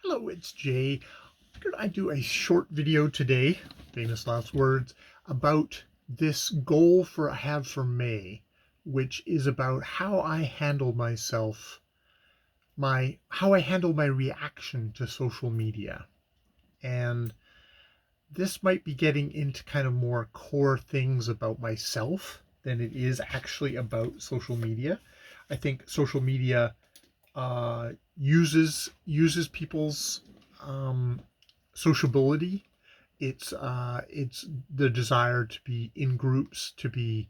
Hello, it's Jay. Figured I'd do a short video today, famous last words, about this goal I have for May, which is about how I handle myself, how I handle my reaction to social media. And this might be getting into kind of more core things about myself than it is actually about social media. I think social media uses people's sociability. It's the desire to be in groups, to be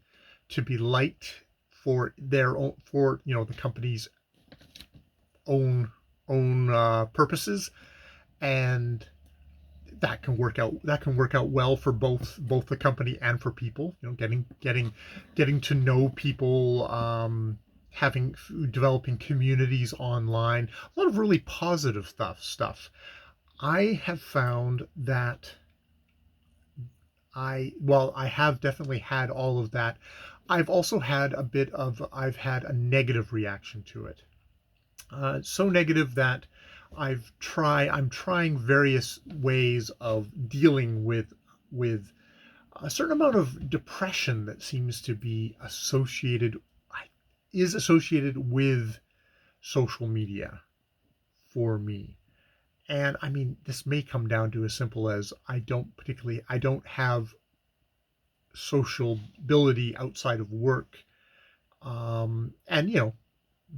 liked for their own, for the company's own purposes, and that can work out well for both the company and for people. Getting to know people, having developing communities online, a lot of really positive stuff. I have found that I have definitely had all of that. I've had a negative reaction to it. So negative that I'm trying various ways of dealing with a certain amount of depression that seems to be associated with social media for me. And I mean, this may come down to as simple as I don't have social ability outside of work. And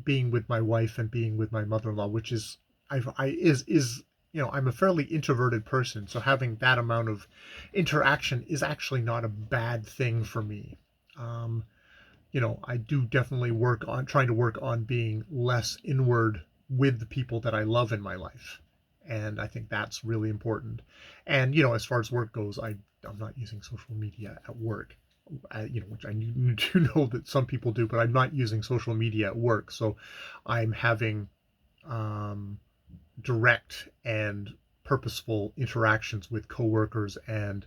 being with my wife and being with my mother-in-law, which is I is I'm a fairly introverted person, so having that amount of interaction is actually not a bad thing for me. Um, I do definitely trying to work on being less inward with the people that I love in my life. And I think that's really important. And, as far as work goes, I'm not using social media at work, which I do know that some people do, but I'm not using social media at work. So I'm having um, direct and purposeful interactions with coworkers and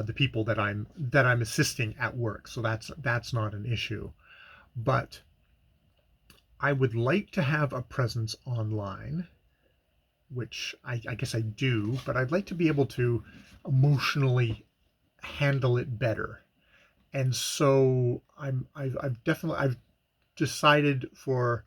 the people that I'm assisting at work. So that's not an issue. But I would like to have a presence online, which I guess I do, but I'd like to be able to emotionally handle it better. And so I've decided for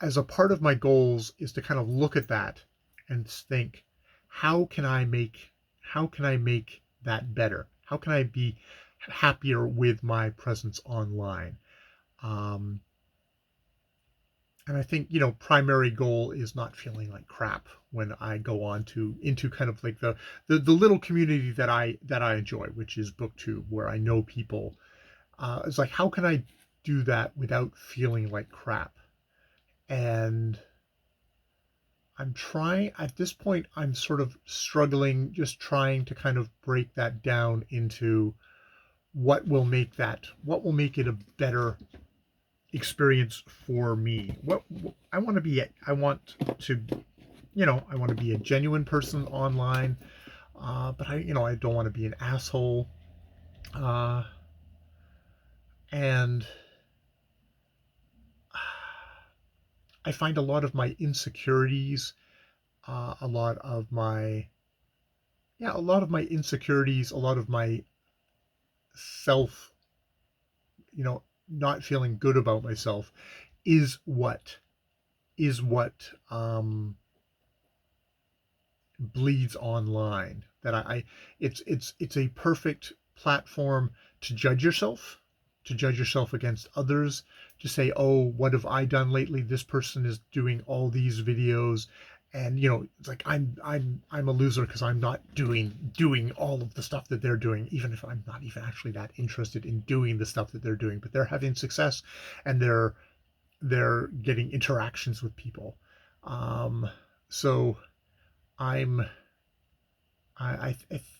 as a part of my goals is to kind of look at that and think, how can I make how can I make that better? How can I be happier with my presence online? Um, and I think primary goal is not feeling like crap when I go on to into kind of like the little community that I enjoy, which is booktube, where I know people. It's like, how can I do that without feeling like crap? And I'm trying at this point, I'm sort of struggling, just trying to kind of break that down into what will make it a better experience for me. What I want to be, I want to, I want to be a genuine person online, but I don't want to be an asshole, uh, and I find a lot of my insecurities, a lot of my, yeah, a lot of my insecurities, a lot of my self, not feeling good about myself is what bleeds online. That it's a perfect platform to judge yourself, against others, to say, oh, what have I done lately? This person is doing all these videos, and it's like I'm a loser because I'm not doing all of the stuff that they're doing, even if I'm not even actually that interested in doing the stuff that they're doing, but they're having success, and they're getting interactions with people. So I'm I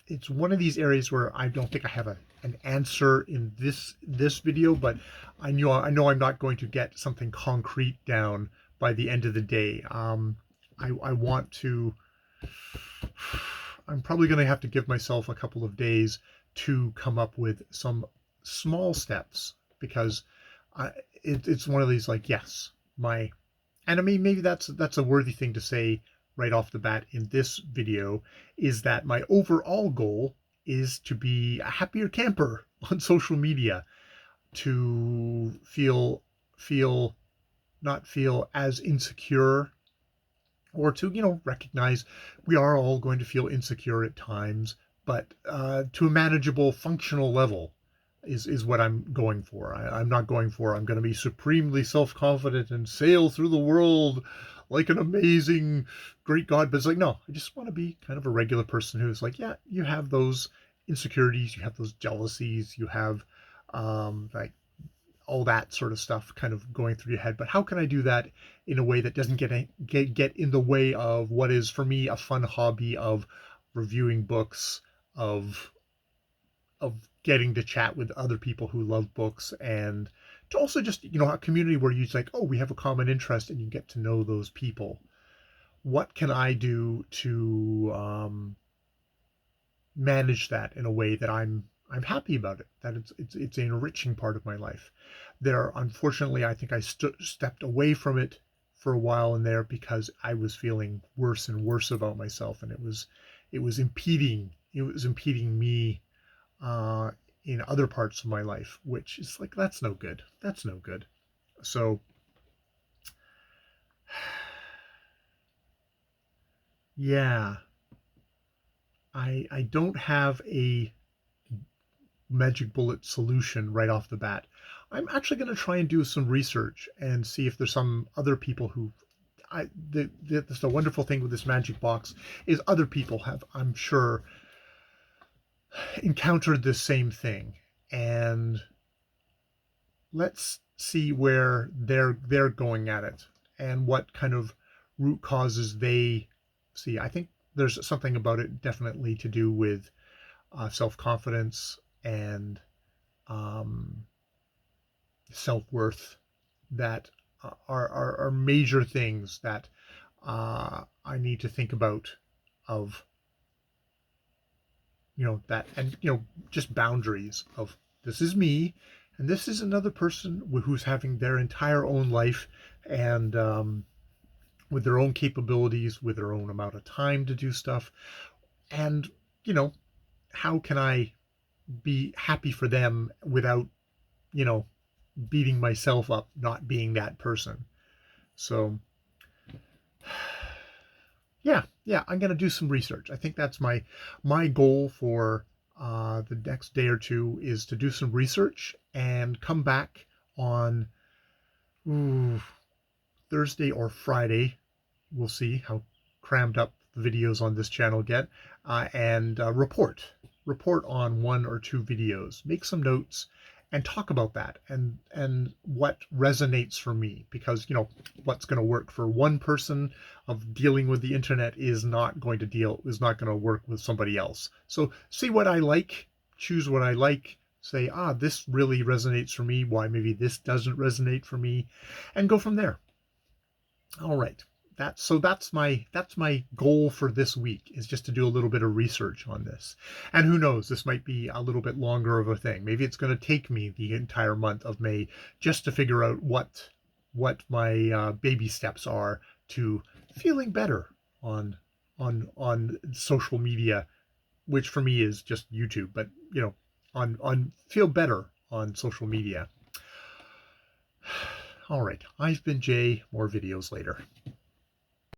it's one of these areas where I don't think I have an answer in this video, but I know I'm not going to get something concrete down by the end of the day. I want to. I'm probably going to have to give myself a couple of days to come up with some small steps, because it's one of these, like, yes, and I mean, maybe that's a worthy thing to say right off the bat in this video is that my overall goal is to be a happier camper on social media, to feel not feel as insecure, or to, recognize we are all going to feel insecure at times, but to a manageable, functional level is what I'm going for. I'm not going for I'm going to be supremely self-confident and sail through the world like an amazing, great God. But it's like, no, I just want to be kind of a regular person who's like, yeah, you have those insecurities, you have those jealousies, you have like all that sort of stuff kind of going through your head. But how can I do that in a way that doesn't get in the way of what is for me a fun hobby of reviewing books, of getting to chat with other people who love books, and to also just, a community where you like, oh, we have a common interest, and you get to know those people. What can I do to manage that in a way that I'm happy about it, that it's an enriching part of my life? There, unfortunately, I think I stepped away from it for a while in there because I was feeling worse and worse about myself, and it was impeding me uh, in other parts of my life, which is like, that's no good. That's no good. So yeah, I don't have a magic bullet solution right off the bat. I'm actually going to try and do some research and see if there's some other people who that's the wonderful thing with this magic box is other people have, I'm sure, encountered the same thing, and let's see where they're going at it and what kind of root causes they see. I think there's something about it definitely to do with self-confidence and um, self-worth that are major things that I need to think about, of that, and just boundaries of, this is me and this is another person who's having their entire own life, and with their own capabilities, with their own amount of time to do stuff, and how can I be happy for them without you know beating myself up not being that person. So yeah, I'm gonna do some research. I think that's my goal for the next day or two, is to do some research and come back on ooh, Thursday or Friday. We'll see how crammed up the videos on this channel get, and report on one or two videos, make some notes, and talk about that, and what resonates for me, because what's going to work for one person of dealing with the internet is not going to work with somebody else. So see what I like, choose what I like, say, this really resonates for me, why maybe this doesn't resonate for me, and go from there. All right. That's my goal for this week, is just to do a little bit of research on this. And who knows, this might be a little bit longer of a thing. Maybe it's going to take me the entire month of May just to figure out what my baby steps are to feeling better on social media, which for me is just YouTube, but on feel better on social media. All right, I've been Jay. More videos later.